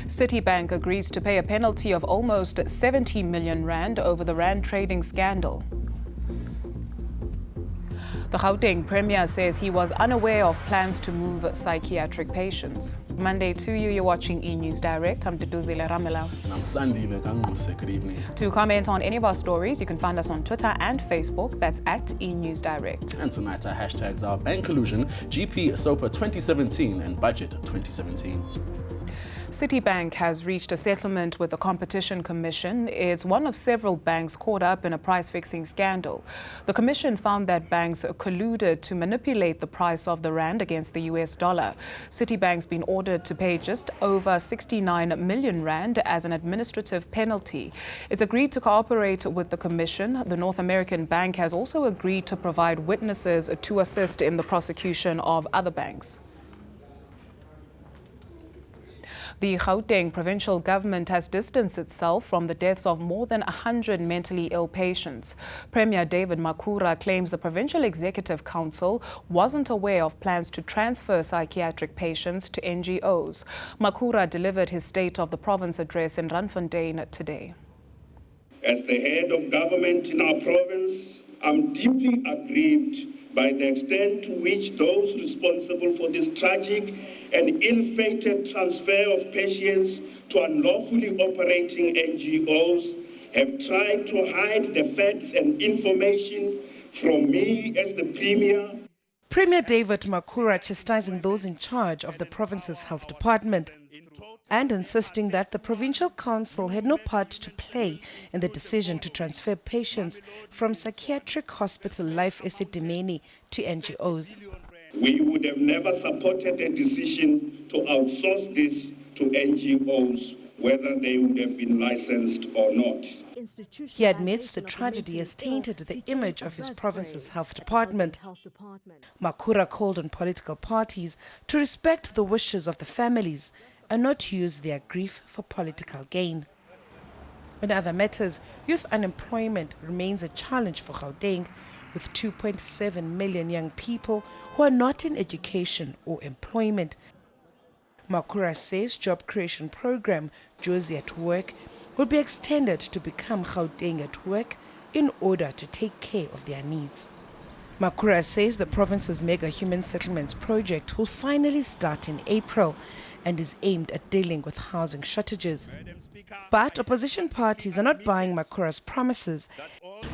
Citibank agrees to pay a penalty of almost 70 million rand over the rand trading scandal. The KZN Premier says he was unaware of plans to move psychiatric patients. Monday to you, you're watching eNEWS Direct. I'm Duduzile Ramela. Good evening. To comment on any of our stories, you can find us on Twitter and Facebook. That's at eNEWS Direct. And tonight our hashtags are Bank Collusion, GP SOPA 2017 and Budget 2017. Citibank has reached a settlement with the Competition Commission. It's one of several banks caught up in a price-fixing scandal. The Commission found that banks colluded to manipulate the price of the rand against the US dollar. Citibank's been ordered to pay just over 69 million rand as an administrative penalty. It's agreed to cooperate with the Commission. The North American bank has also agreed to provide witnesses to assist in the prosecution of other banks. The Gauteng provincial government has distanced itself from the deaths of more than 100 mentally ill patients. Premier David Makhura claims the Provincial Executive Council wasn't aware of plans to transfer psychiatric patients to NGOs. Makhura delivered his State of the Province address in Randfontein today. As the head of government in our province, I'm deeply aggrieved by the extent to which those responsible for this tragic and ill-fated transfer of patients to unlawfully operating NGOs have tried to hide the facts and information from me as the Premier. Premier David Makhura chastising those in charge of the province's health department and insisting that the Provincial Council had no part to play in the decision to transfer patients from psychiatric hospital Life Esidimeni to NGOs. We would have never supported a decision to outsource this to NGOs, whether they would have been licensed or not. He admits the tragedy has tainted the image of his province's health department. Makhura called on political parties to respect the wishes of the families and not use their grief for political gain. In other matters, youth unemployment remains a challenge for Gauteng, with 2.7 million young people who are not in education or employment. Makhura says job creation program Jozi at Work will be extended to become Gauteng at Work in order to take care of their needs. Makhura says the province's mega human settlements project will finally start in April and is aimed at dealing with housing shortages. But opposition parties are not buying Makhura's promises.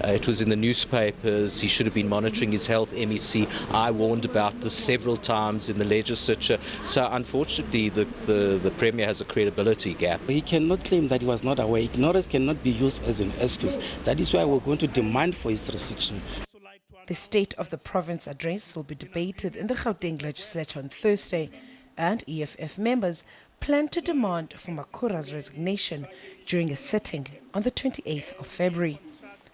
It was in the newspapers. He should have been monitoring his health, MEC. I warned about this several times in the legislature. So unfortunately, the Premier has a credibility gap. He cannot claim that he was not aware. Ignorance cannot be used as an excuse. That is why we're going to demand for his restriction. The State of the Province address will be debated in the Gauteng legislature on Thursday, and EFF members plan to demand for Makhura's resignation during a sitting on the 28th of February.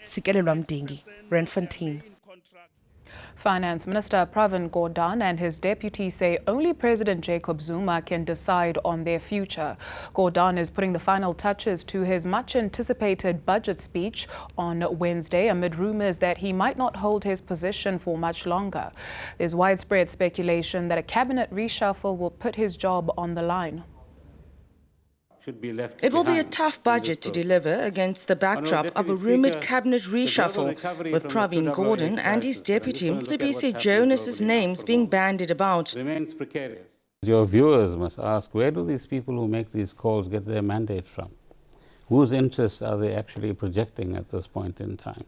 Sikelelwa Mdingi, Randfontein. Finance Minister Pravin Gordhans and his deputy say only President Jacob Zuma can decide on their future. Gordhans is putting the final touches to his much-anticipated budget speech on Wednesday amid rumors that he might not hold his position for much longer. There's widespread speculation that a cabinet reshuffle will put his job on the line. It will be a tough budget to deliver against the backdrop of a rumoured cabinet reshuffle, with Pravin Gordhans and his deputy, Libisi Jonas's names being bandied about. Your viewers must ask, where do these people who make these calls get their mandate from? Whose interests are they actually projecting at this point in time?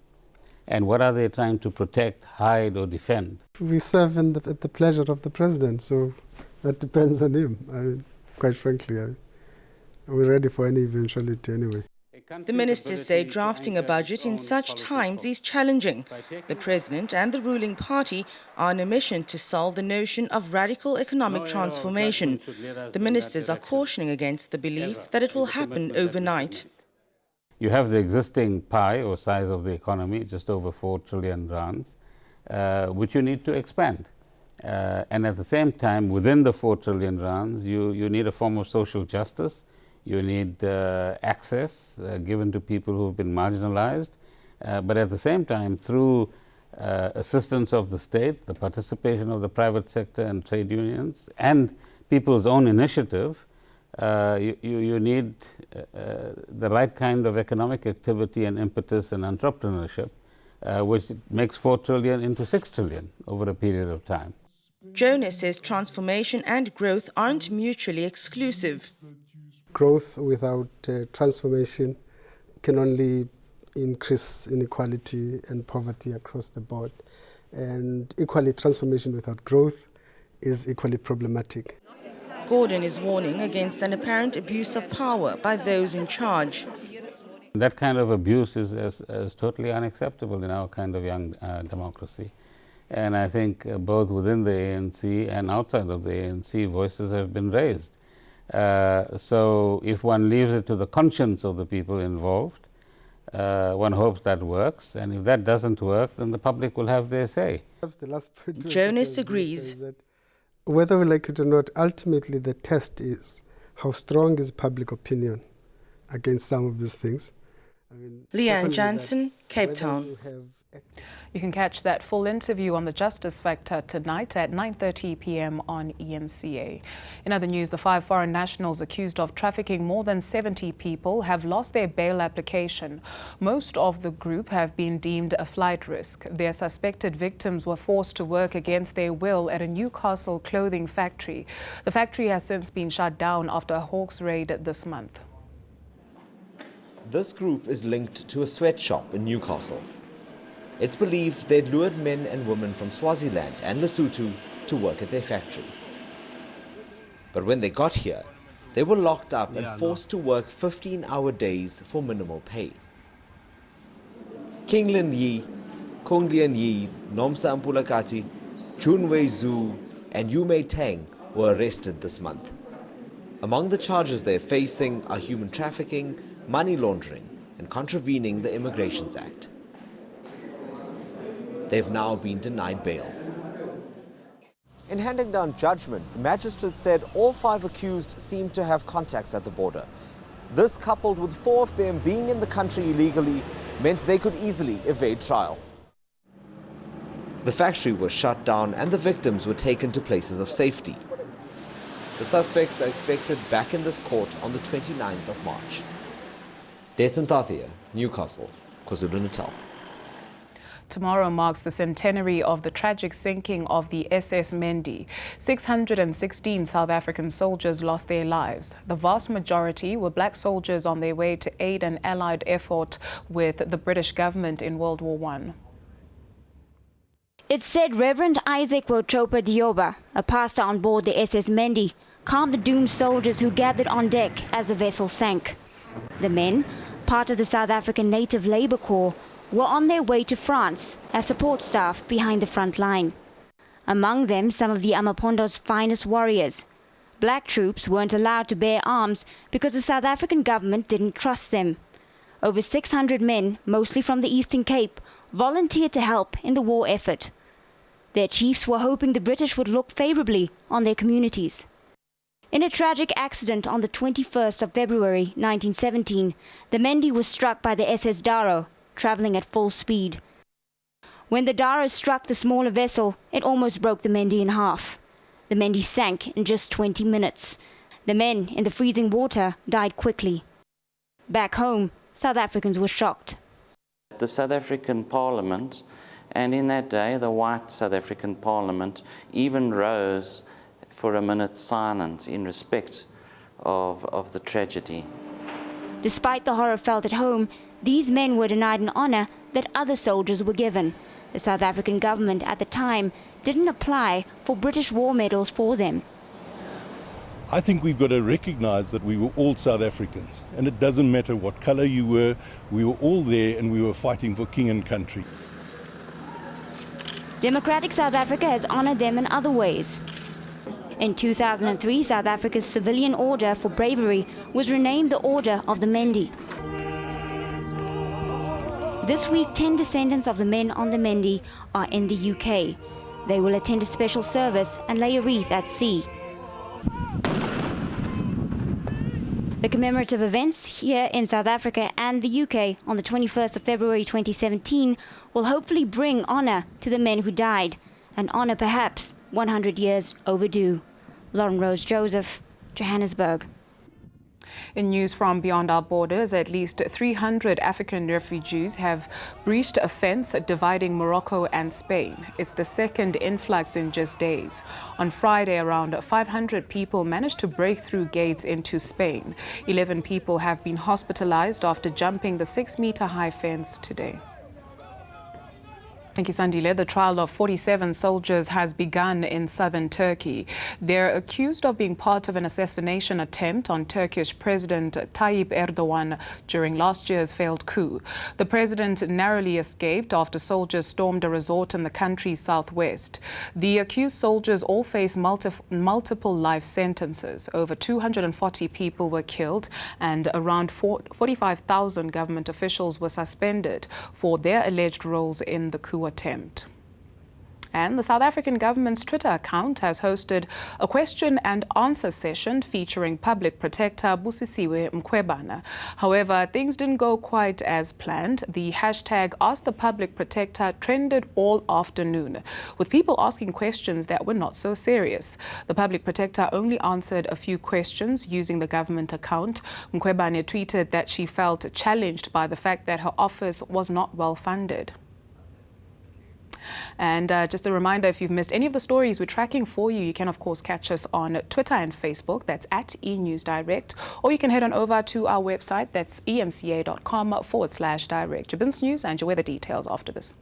And what are they trying to protect, hide, or defend? We serve at the pleasure of the president, so that depends on him. Quite frankly, we're ready for any eventuality anyway. The ministers say drafting a budget in such times is challenging. The president and the ruling party are on a mission to solve the notion of radical economic transformation. The ministers are cautioning against the belief that it will happen overnight. You have the existing pie or size of the economy, just over 4 trillion rands, which you need to expand. And at the same time, within the 4 trillion rands, you need a form of social justice. You need access given to people who have been marginalized, but at the same time, through assistance of the state, the participation of the private sector and trade unions, and people's own initiative, You need the right kind of economic activity and impetus and entrepreneurship, which makes 4 trillion into 6 trillion over a period of time. Jonas says transformation and growth aren't mutually exclusive. Growth without transformation can only increase inequality and poverty across the board. And equally, transformation without growth is equally problematic. Gordhan is warning against an apparent abuse of power by those in charge. That kind of abuse is totally unacceptable in our kind of young democracy. And I think both within the ANC and outside of the ANC, voices have been raised. So if one leaves it to the conscience of the people involved, one hopes that works. And if that doesn't work, then the public will have their say. Jonas agrees. Whether we like it or not, ultimately the test is how strong is public opinion against some of these things. Leanne Jansen, Cape Town. You can catch that full interview on the Justice Factor tonight at 9:30 p.m. on eNCA. In other news, the 5 foreign nationals accused of trafficking more than 70 people have lost their bail application. Most of the group have been deemed a flight risk. Their suspected victims were forced to work against their will at a Newcastle clothing factory. The factory has since been shut down after a hawks raid this month. This group is linked to a sweatshop in Newcastle. It's believed they'd lured men and women from Swaziland and Lesotho to work at their factory. But when they got here, they were locked up and forced to work 15-hour days for minimal pay. King Lin Yi, Kong Lian Yi, Nomsa Mpulakati, Junwei Zhu and Yumei Tang were arrested this month. Among the charges they're facing are human trafficking, money laundering and contravening the Immigrations Act. They've now been denied bail. In handing down judgment, the magistrate said all 5 accused seemed to have contacts at the border. This, coupled with 4 of them being in the country illegally, meant they could easily evade trial. The factory was shut down and the victims were taken to places of safety. The suspects are expected back in this court on the 29th of March. Desan Tathia, Newcastle, KwaZulu-Natal. Tomorrow marks the centenary of the tragic sinking of the SS Mende. 616 South African soldiers lost their lives. The vast majority were black soldiers on their way to aid an allied effort with the British government in World War I. It's said Reverend Isaac Wochopa Dioba, a pastor on board the SS Mende, calmed the doomed soldiers who gathered on deck as the vessel sank. The men, part of the South African Native Labour Corps, were on their way to France as support staff behind the front line. Among them, some of the Amapondo's finest warriors. Black troops weren't allowed to bear arms because the South African government didn't trust them. Over 600 men, mostly from the Eastern Cape, volunteered to help in the war effort. Their chiefs were hoping the British would look favourably on their communities. In a tragic accident on the 21st of February 1917, the Mende was struck by the SS Daro, travelling at full speed. When the Daro struck the smaller vessel, it almost broke the Mende in half. The Mende sank in just 20 minutes. The men in the freezing water died quickly. Back home, South Africans were shocked. The South African Parliament, and in that day the white South African Parliament, even rose for a minute's silence in respect of the tragedy. Despite the horror felt at home, these men were denied an honour that other soldiers were given. The South African government at the time didn't apply for British war medals for them. I think we've got to recognise that we were all South Africans, and it doesn't matter what colour you were, we were all there and we were fighting for king and country. Democratic South Africa has honoured them in other ways. In 2003, South Africa's civilian order for bravery was renamed the Order of the Mende. This week, 10 descendants of the men on the Mende are in the UK. They will attend a special service and lay a wreath at sea. The commemorative events here in South Africa and the UK on the 21st of February 2017 will hopefully bring honour to the men who died, an honour perhaps 100 years overdue. Lauren Rose Joseph, Johannesburg. In news from beyond our borders, at least 300 African refugees have breached a fence dividing Morocco and Spain. It's the second influx in just days. On Friday, around 500 people managed to break through gates into Spain. 11 people have been hospitalized after jumping the 6-meter-high fence today. Thank you, Sandile. The trial of 47 soldiers has begun in southern Turkey. They're accused of being part of an assassination attempt on Turkish President Tayyip Erdogan during last year's failed coup. The president narrowly escaped after soldiers stormed a resort in the country's southwest. The accused soldiers all face multiple life sentences. Over 240 people were killed and around 45,000 government officials were suspended for their alleged roles in the coup attempt. And the South African government's Twitter account has hosted a question and answer session featuring Public Protector Busisiwe Mkhwebane. However, things didn't go quite as planned. The hashtag Ask the Public Protector trended all afternoon, with people asking questions that were not so serious. The Public Protector only answered a few questions using the government account. Mkhwebane tweeted that she felt challenged by the fact that her office was not well funded. And just a reminder, if you've missed any of the stories we're tracking for you, you can, of course, catch us on Twitter and Facebook. That's at eNEWS Direct. Or you can head on over to our website. That's eNCA.com/direct. Your business news and your weather details after this.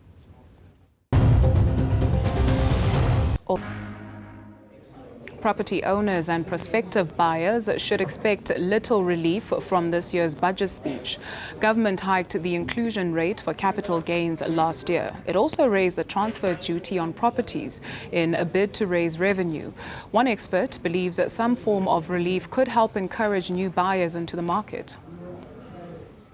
Property owners and prospective buyers should expect little relief from this year's budget speech. Government hiked the inclusion rate for capital gains last year. It also raised the transfer duty on properties in a bid to raise revenue. One expert believes that some form of relief could help encourage new buyers into the market.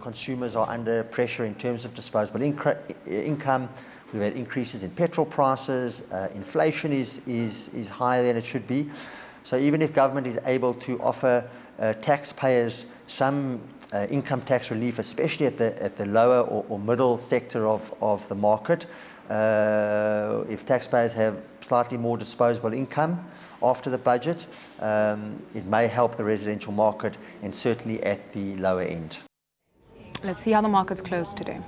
Consumers are under pressure in terms of disposable income. We've had increases in petrol prices. Inflation is higher than it should be. So even if government is able to offer taxpayers some income tax relief, especially at the lower or middle sector of the market, if taxpayers have slightly more disposable income after the budget, it may help the residential market, and certainly at the lower end. Let's see how the markets close today.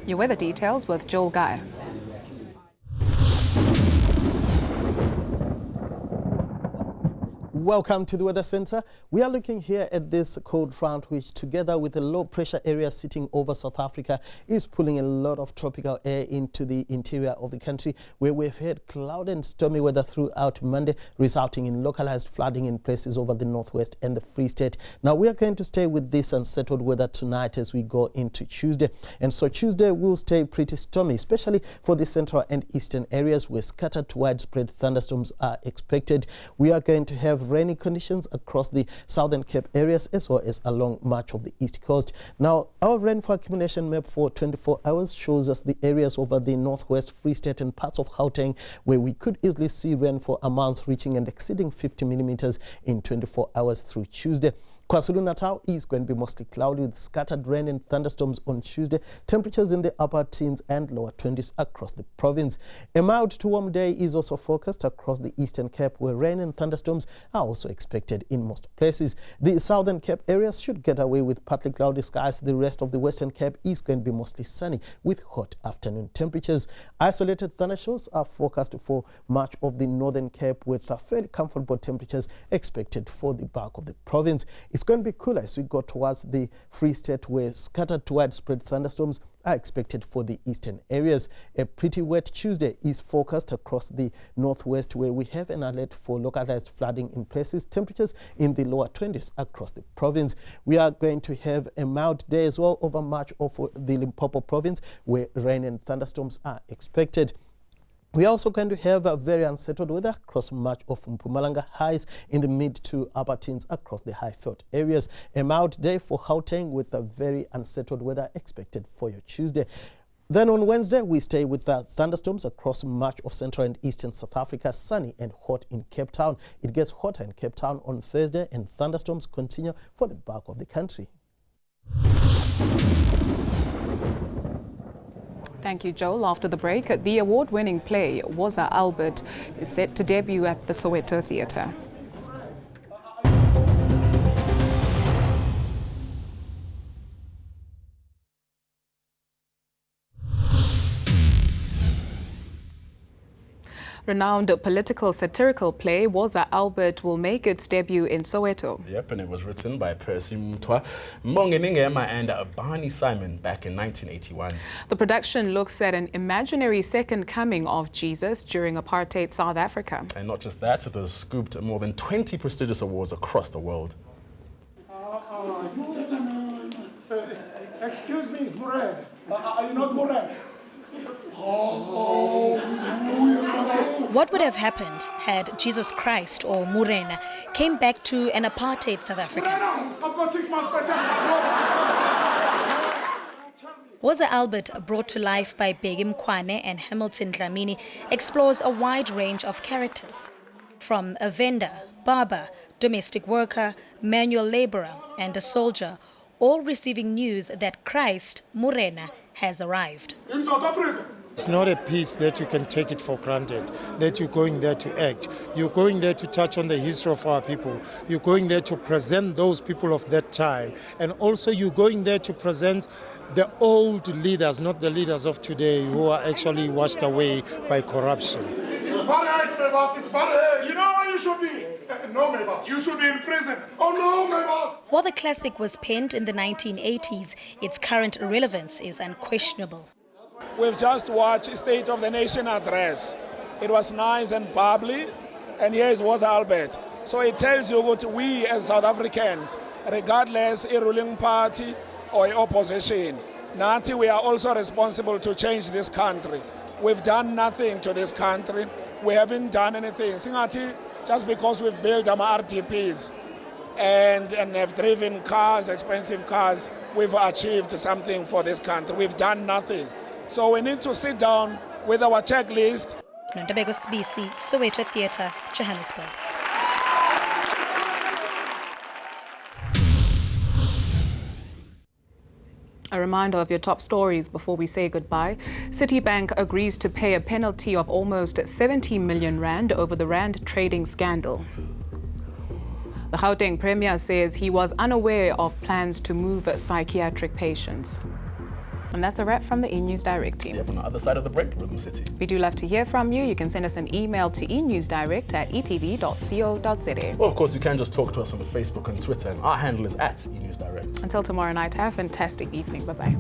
Your weather details with Joel Guy. Welcome to the Weather Center. We are looking here at this cold front, which together with a low pressure area sitting over South Africa is pulling a lot of tropical air into the interior of the country, where we've had cloud and stormy weather throughout Monday, resulting in localized flooding in places over the northwest and the Free State. Now we are going to stay with this unsettled weather tonight as we go into Tuesday. And so Tuesday will stay pretty stormy, especially for the central and eastern areas where scattered to widespread thunderstorms are expected. We are going to have rainy conditions across the Southern Cape areas as well as along much of the east coast. Now, our rainfall accumulation map for 24 hours shows us the areas over the northwest, Free State and parts of Gauteng where we could easily see rainfall amounts reaching and exceeding 50 millimeters in 24 hours through Tuesday. KwaZulu-Natal is going to be mostly cloudy with scattered rain and thunderstorms on Tuesday. Temperatures in the upper teens and lower 20s across the province. A mild to warm day is also forecast across the Eastern Cape, where rain and thunderstorms are also expected in most places. The Southern Cape areas should get away with partly cloudy skies. The rest of the Western Cape is going to be mostly sunny with hot afternoon temperatures. Isolated thundershowers are forecast for much of the Northern Cape, with fairly comfortable temperatures expected for the bulk of the province. It's going to be cooler as we go towards the Free State, where scattered to widespread thunderstorms are expected for the eastern areas. A pretty wet Tuesday is forecast across the northwest, where we have an alert for localized flooding in places. Temperatures in the lower 20s across the province. We are going to have a mild day as well over much of the Limpopo province, where rain and thunderstorms are expected. We are also going to have a very unsettled weather across much of Mpumalanga, highs in the mid to upper teens across the high-felt areas. A mild day for Gauteng with a very unsettled weather expected for your Tuesday. Then on Wednesday, we stay with the thunderstorms across much of central and eastern South Africa, sunny and hot in Cape Town. It gets hotter in Cape Town on Thursday, and thunderstorms continue for the bulk of the country. Thank you, Joel. After the break, the award-winning play, Woza Albert, is set to debut at the Soweto Theatre. Renowned political satirical play Woza Albert will make its debut in Soweto. Yep, and it was written by Percy Mutwa, Mong'enengema and Barney Simon back in 1981. The production looks at an imaginary second coming of Jesus during apartheid South Africa. And not just that, it has scooped more than 20 prestigious awards across the world. Excuse me, Moran. Are you not Moran? What would have happened had Jesus Christ or Murena came back to an apartheid South Africa? I've got 6 months special. Woza Albert, brought to life by Begum Kwane and Hamilton Dlamini, explores a wide range of characters. From a vendor, barber, domestic worker, manual laborer and a soldier, all receiving news that Christ, Murena, has arrived. In South Africa. It's not a piece that you can take it for granted, that you're going there to act. You're going there to touch on the history of our people. You're going there to present those people of that time. And also you're going there to present the old leaders, not the leaders of today who are actually washed away by corruption. It's bad, Mebas. It's bad. You know where you should be? No, Mebas. You should be in prison. Oh, no, Mebas. While the classic was penned in the 1980s, its current relevance is unquestionable. We've just watched State of the Nation address. It was nice and bubbly, and here's Woza Albert. So it tells you what we as South Africans, regardless a ruling party or a opposition, Nati, we are also responsible to change this country. We've done nothing to this country. We haven't done anything. Singati, just because we've built our RDPs and have driven cars, expensive cars, we've achieved something for this country. We've done nothing. So we need to sit down with our checklist. Nondabeko Sibisi, Soweto Theatre, Johannesburg. A reminder of your top stories before we say goodbye. Citibank agrees to pay a penalty of almost 70 million rand over the rand trading scandal. The KZN Premier says he was unaware of plans to move psychiatric patients. And that's a wrap from the eNEWS Direct team. Yep, on the other side of the break, Rhythm City. We do love to hear from you. You can send us an email to enewsdirect@etv.co.za. Well, of course, you can just talk to us on Facebook and Twitter, and our handle is @eNewsDirect. Until tomorrow night, have a fantastic evening. Bye-bye.